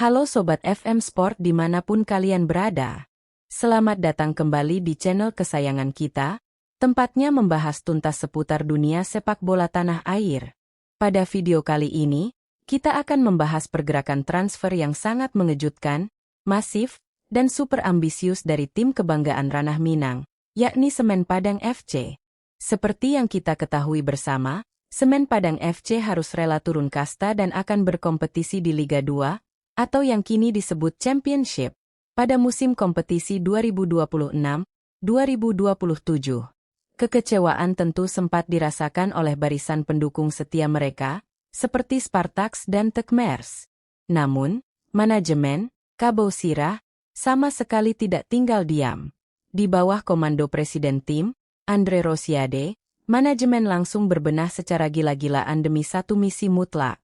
Halo Sobat FM Sport dimanapun kalian berada. Selamat datang kembali di channel kesayangan kita, tempatnya membahas tuntas seputar dunia sepak bola tanah air. Pada video kali ini, kita akan membahas pergerakan transfer yang sangat mengejutkan, masif, dan super ambisius dari tim kebanggaan Ranah Minang, yakni Semen Padang FC. Seperti yang kita ketahui bersama, Semen Padang FC harus rela turun kasta dan akan berkompetisi di Liga 2, atau yang kini disebut Championship, pada musim kompetisi 2026-2027. Kekecewaan tentu sempat dirasakan oleh barisan pendukung setia mereka, seperti Spartaks dan Tekmers. Namun, manajemen, Kabau Sirah, sama sekali tidak tinggal diam. Di bawah komando presiden tim, Andre Rosiade, manajemen langsung berbenah secara gila-gilaan demi satu misi mutlak.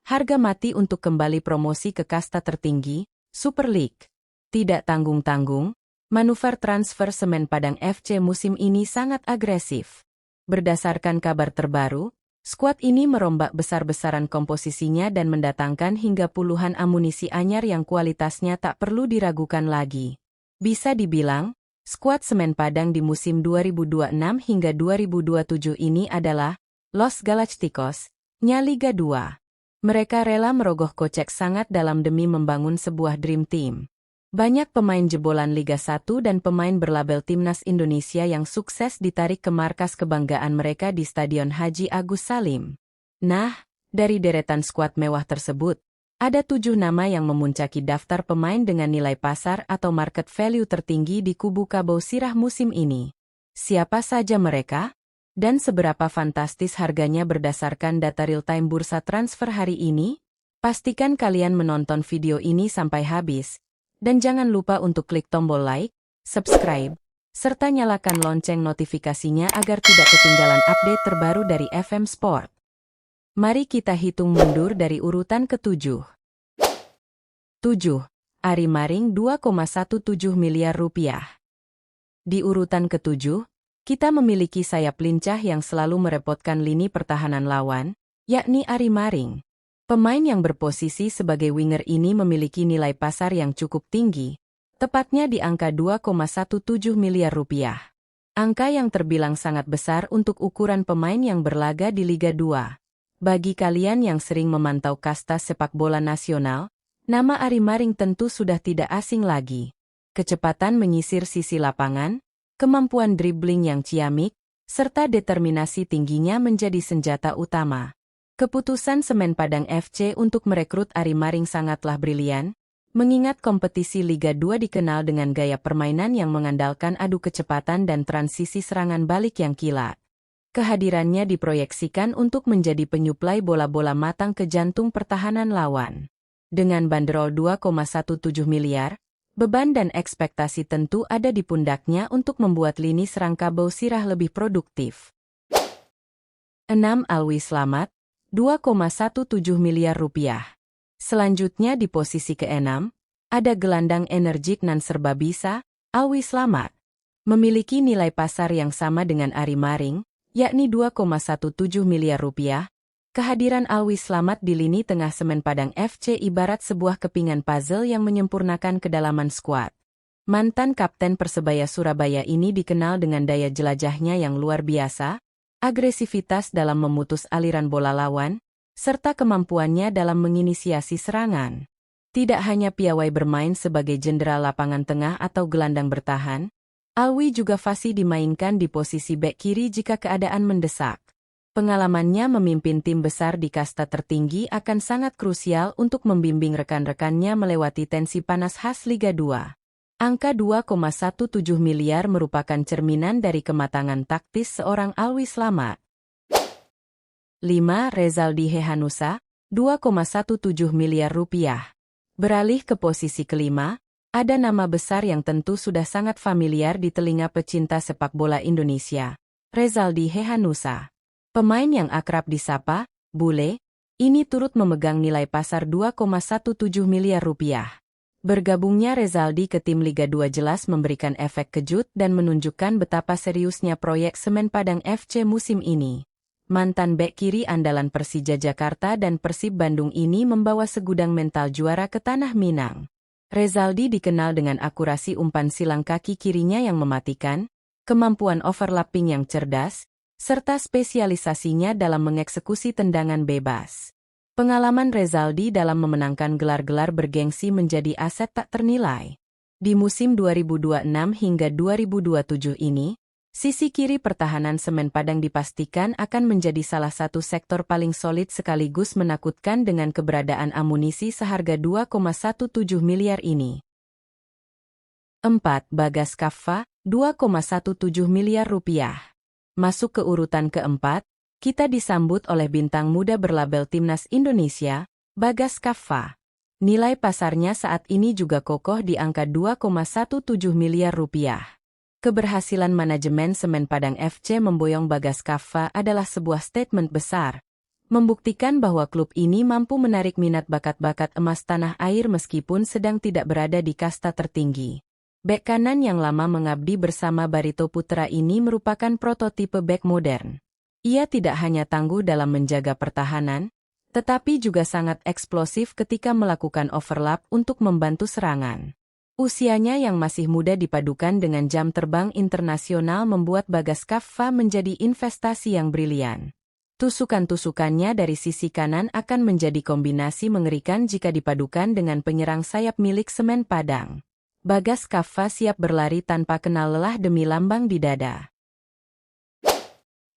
Harga mati untuk kembali promosi ke kasta tertinggi, Super League. Tidak tanggung-tanggung, manuver transfer Semen Padang FC musim ini sangat agresif. Berdasarkan kabar terbaru, skuad ini merombak besar-besaran komposisinya dan mendatangkan hingga puluhan amunisi anyar yang kualitasnya tak perlu diragukan lagi. Bisa dibilang, skuad Semen Padang di musim 2026 hingga 2027 ini adalah Los Galacticos-nya Liga 2. Mereka rela merogoh kocek sangat dalam demi membangun sebuah dream team. Banyak pemain jebolan Liga 1 dan pemain berlabel Timnas Indonesia yang sukses ditarik ke markas kebanggaan mereka di Stadion Haji Agus Salim. Nah, dari deretan skuad mewah tersebut, ada 7 nama yang memuncaki daftar pemain dengan nilai pasar atau market value tertinggi di kubu Kabau Sirah musim ini. Siapa saja mereka? Dan seberapa fantastis harganya berdasarkan data real-time bursa transfer hari ini? Pastikan kalian menonton video ini sampai habis. Dan jangan lupa untuk klik tombol like, subscribe, serta nyalakan lonceng notifikasinya agar tidak ketinggalan update terbaru dari FM Sport. Mari kita hitung mundur dari urutan ke-7. 7. Ari Maring 2,17 miliar rupiah. Di urutan ke-7, kita memiliki sayap lincah yang selalu merepotkan lini pertahanan lawan, yakni Ari Maring. Pemain yang berposisi sebagai winger ini memiliki nilai pasar yang cukup tinggi, tepatnya di angka 2,17 miliar rupiah. Angka yang terbilang sangat besar untuk ukuran pemain yang berlaga di Liga 2. Bagi kalian yang sering memantau kasta sepak bola nasional, nama Ari Maring tentu sudah tidak asing lagi. Kecepatan menyisir sisi lapangan, kemampuan dribbling yang ciamik, serta determinasi tingginya menjadi senjata utama. Keputusan Semen Padang FC untuk merekrut Ari Maring sangatlah brilian, mengingat kompetisi Liga 2 dikenal dengan gaya permainan yang mengandalkan adu kecepatan dan transisi serangan balik yang kilat. Kehadirannya diproyeksikan untuk menjadi penyuplai bola-bola matang ke jantung pertahanan lawan. Dengan banderol 2,17 miliar, beban dan ekspektasi tentu ada di pundaknya untuk membuat lini serang Kabau Sirah lebih produktif. 6. Alwi Slamet, 2,17 miliar rupiah. Selanjutnya di posisi ke-6, ada gelandang energik nan serba bisa, Alwi Slamet. Memiliki nilai pasar yang sama dengan Ari Maring, yakni 2,17 miliar rupiah. Kehadiran Alwi Slamet di lini tengah Semen Padang FC ibarat sebuah kepingan puzzle yang menyempurnakan kedalaman skuad. Mantan kapten Persebaya Surabaya ini dikenal dengan daya jelajahnya yang luar biasa, agresivitas dalam memutus aliran bola lawan, serta kemampuannya dalam menginisiasi serangan. Tidak hanya piawai bermain sebagai jenderal lapangan tengah atau gelandang bertahan, Alwi juga fasih dimainkan di posisi bek kiri jika keadaan mendesak. Pengalamannya memimpin tim besar di kasta tertinggi akan sangat krusial untuk membimbing rekan-rekannya melewati tensi panas khas Liga 2. Angka 2,17 miliar merupakan cerminan dari kematangan taktis seorang Alwi Slamet. 5. Rezaldi Hehanusa, 2,17 miliar rupiah. Beralih ke posisi kelima, ada nama besar yang tentu sudah sangat familiar di telinga pecinta sepak bola Indonesia, Rezaldi Hehanusa. Pemain yang akrab disapa, Bule, ini turut memegang nilai pasar 2,17 miliar rupiah. Bergabungnya Rezaldi ke tim Liga 2 jelas memberikan efek kejut dan menunjukkan betapa seriusnya proyek Semen Padang FC musim ini. mantan bek kiri andalan Persija Jakarta dan Persib Bandung ini membawa segudang mental juara ke Tanah Minang. Rezaldi dikenal dengan akurasi umpan silang kaki kirinya yang mematikan, kemampuan overlapping yang cerdas, serta spesialisasinya dalam mengeksekusi tendangan bebas. Pengalaman Rezaldi dalam memenangkan gelar-gelar bergengsi menjadi aset tak ternilai. Di musim 2026 hingga 2027 ini, sisi kiri pertahanan Semen Padang dipastikan akan menjadi salah satu sektor paling solid sekaligus menakutkan dengan keberadaan amunisi seharga 2,17 miliar ini. 4. Bagas Kaffa, 2,17 miliar rupiah. Masuk ke urutan keempat, kita disambut oleh bintang muda berlabel Timnas Indonesia, Bagas Kaffa. Nilai pasarnya saat ini juga kokoh di angka 2,17 miliar rupiah. Keberhasilan manajemen Semen Padang FC memboyong Bagas Kaffa adalah sebuah statement besar, membuktikan bahwa klub ini mampu menarik minat bakat-bakat emas tanah air meskipun sedang tidak berada di kasta tertinggi. Bek kanan yang lama mengabdi bersama Barito Putra ini merupakan prototipe bek modern. Ia tidak hanya tangguh dalam menjaga pertahanan, tetapi juga sangat eksplosif ketika melakukan overlap untuk membantu serangan. Usianya yang masih muda dipadukan dengan jam terbang internasional membuat Bagas Kaffa menjadi investasi yang brilian. Tusukan-tusukannya dari sisi kanan akan menjadi kombinasi mengerikan jika dipadukan dengan penyerang sayap milik Semen Padang. Bagas Kaffa siap berlari tanpa kenal lelah demi lambang di dada.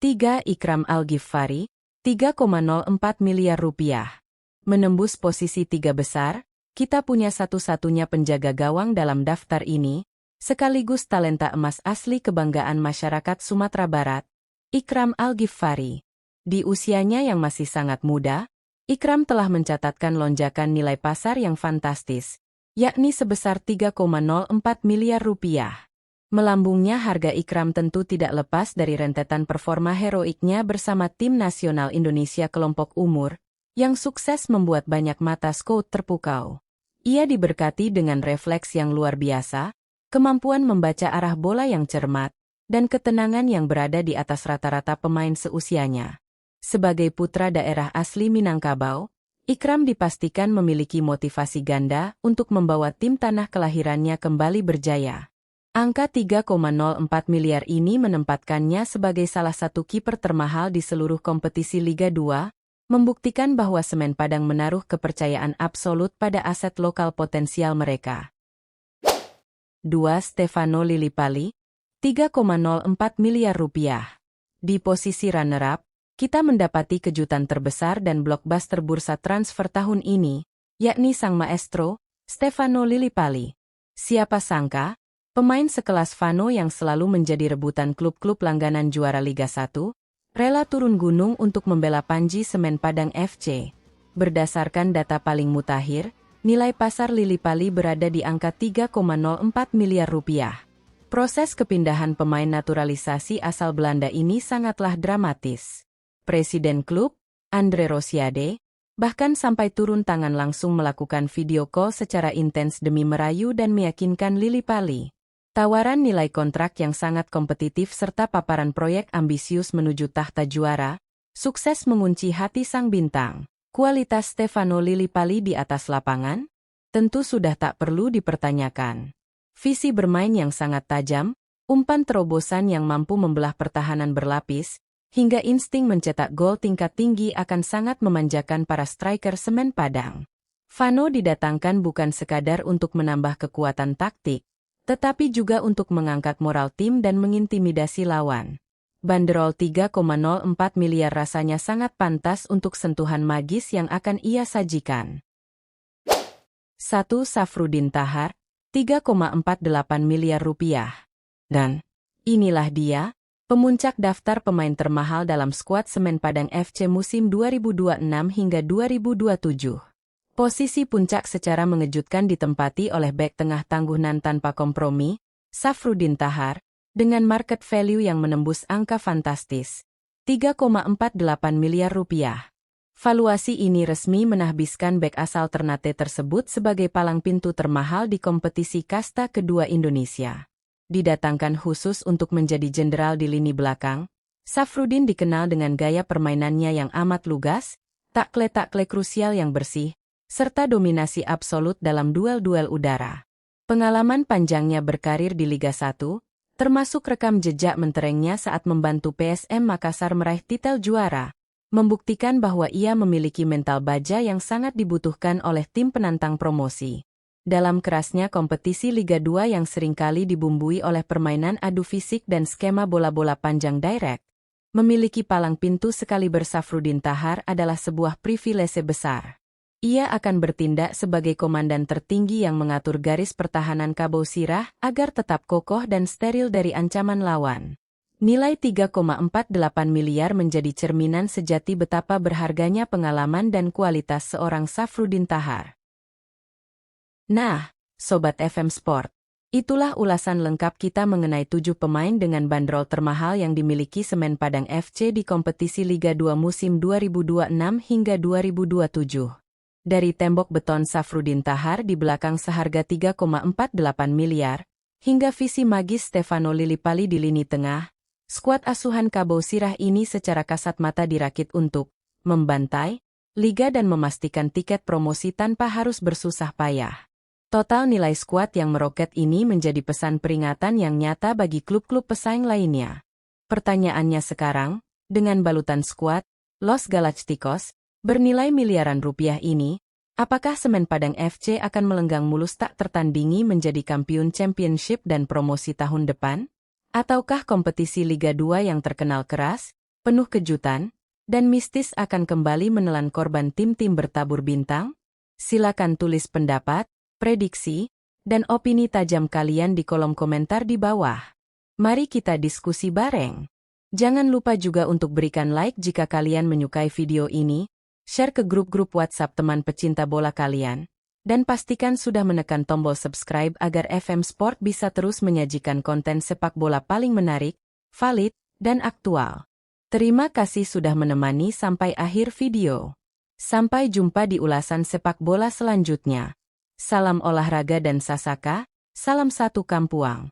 3. Ikram Al-Ghiffari, 3,04 miliar rupiah. Menembus posisi 3 besar, kita punya satu-satunya penjaga gawang dalam daftar ini, sekaligus talenta emas asli kebanggaan masyarakat Sumatera Barat, Ikram Al-Ghiffari. Di usianya yang masih sangat muda, Ikram telah mencatatkan lonjakan nilai pasar yang fantastis, yakni sebesar 3,04 miliar rupiah. Melambungnya harga Ikram tentu tidak lepas dari rentetan performa heroiknya bersama tim nasional Indonesia kelompok umur, yang sukses membuat banyak mata scout terpukau. Ia diberkati dengan refleks yang luar biasa, kemampuan membaca arah bola yang cermat, dan ketenangan yang berada di atas rata-rata pemain seusianya. Sebagai putra daerah asli Minangkabau, Ikram dipastikan memiliki motivasi ganda untuk membawa tim tanah kelahirannya kembali berjaya. Angka 3,04 miliar ini menempatkannya sebagai salah satu kiper termahal di seluruh kompetisi Liga 2, membuktikan bahwa Semen Padang menaruh kepercayaan absolut pada aset lokal potensial mereka. 2. Stefano Lillipali, 3,04 miliar rupiah. Di posisi runner-up, kita mendapati kejutan terbesar dan blockbuster bursa transfer tahun ini, yakni sang maestro, Stefano Lillipali. Siapa sangka, pemain sekelas Vano yang selalu menjadi rebutan klub-klub langganan juara Liga 1, rela turun gunung untuk membela Panji Semen Padang FC. Berdasarkan data paling mutakhir, nilai pasar Lillipali berada di angka 3,04 miliar rupiah. Proses kepindahan pemain naturalisasi asal Belanda ini sangatlah dramatis. Presiden klub, Andre Rosiade, bahkan sampai turun tangan langsung melakukan video call secara intens demi merayu dan meyakinkan Lillipali. Tawaran nilai kontrak yang sangat kompetitif serta paparan proyek ambisius menuju tahta juara, sukses mengunci hati sang bintang. Kualitas Stefano Lillipali di atas lapangan? Tentu sudah tak perlu dipertanyakan. Visi bermain yang sangat tajam, umpan terobosan yang mampu membelah pertahanan berlapis, hingga insting mencetak gol tingkat tinggi akan sangat memanjakan para striker Semen Padang. Vano didatangkan bukan sekadar untuk menambah kekuatan taktik, tetapi juga untuk mengangkat moral tim dan mengintimidasi lawan. Banderol 3,04 miliar rasanya sangat pantas untuk sentuhan magis yang akan ia sajikan. 1. Safrudin Tahar, 3,48 miliar rupiah. Dan inilah dia, pemuncak daftar pemain termahal dalam skuad Semen Padang FC musim 2026 hingga 2027. Posisi puncak secara mengejutkan ditempati oleh bek tengah tangguhan tanpa kompromi, Safrudin Tahar, dengan market value yang menembus angka fantastis, 3,48 miliar rupiah. Valuasi ini resmi menahbiskan bek asal Ternate tersebut sebagai palang pintu termahal di kompetisi kasta kedua Indonesia. Didatangkan khusus untuk menjadi jenderal di lini belakang, Safrudin dikenal dengan gaya permainannya yang amat lugas, takle-takle krusial yang bersih, serta dominasi absolut dalam duel-duel udara. Pengalaman panjangnya berkarir di Liga 1, termasuk rekam jejak menterengnya saat membantu PSM Makassar meraih titel juara, membuktikan bahwa ia memiliki mental baja yang sangat dibutuhkan oleh tim penantang promosi. Dalam kerasnya kompetisi Liga 2 yang seringkali dibumbui oleh permainan adu fisik dan skema bola-bola panjang direct, memiliki palang pintu sekaliber Safrudin Tahar adalah sebuah privilese besar. Ia akan bertindak sebagai komandan tertinggi yang mengatur garis pertahanan Kabau Sirah agar tetap kokoh dan steril dari ancaman lawan. Nilai 3,48 miliar menjadi cerminan sejati betapa berharganya pengalaman dan kualitas seorang Safrudin Tahar. Nah, Sobat FM Sport, itulah ulasan lengkap kita mengenai 7 pemain dengan bandrol termahal yang dimiliki Semen Padang FC di kompetisi Liga 2 musim 2026 hingga 2027. Dari tembok beton Safrudin Tahar di belakang seharga 3,48 miliar, hingga visi magis Stefano Lillipali di lini tengah, skuad asuhan Kabau Sirah ini secara kasat mata dirakit untuk membantai liga dan memastikan tiket promosi tanpa harus bersusah payah. Total nilai skuad yang meroket ini menjadi pesan peringatan yang nyata bagi klub-klub pesaing lainnya. Pertanyaannya sekarang, dengan balutan skuad Los Galacticos bernilai miliaran rupiah ini, apakah Semen Padang FC akan melenggang mulus tak tertandingi menjadi kampiun championship dan promosi tahun depan? Ataukah kompetisi Liga 2 yang terkenal keras, penuh kejutan, dan mistis akan kembali menelan korban tim-tim bertabur bintang? Silakan tulis pendapat, prediksi, dan opini tajam kalian di kolom komentar di bawah. Mari kita diskusi bareng. Jangan lupa juga untuk berikan like jika kalian menyukai video ini, share ke grup-grup WhatsApp teman pecinta bola kalian, dan pastikan sudah menekan tombol subscribe agar FM Sport bisa terus menyajikan konten sepak bola paling menarik, valid, dan aktual. Terima kasih sudah menemani sampai akhir video. Sampai jumpa di ulasan sepak bola selanjutnya. Salam olahraga dan sasaka, salam satu Kampuang.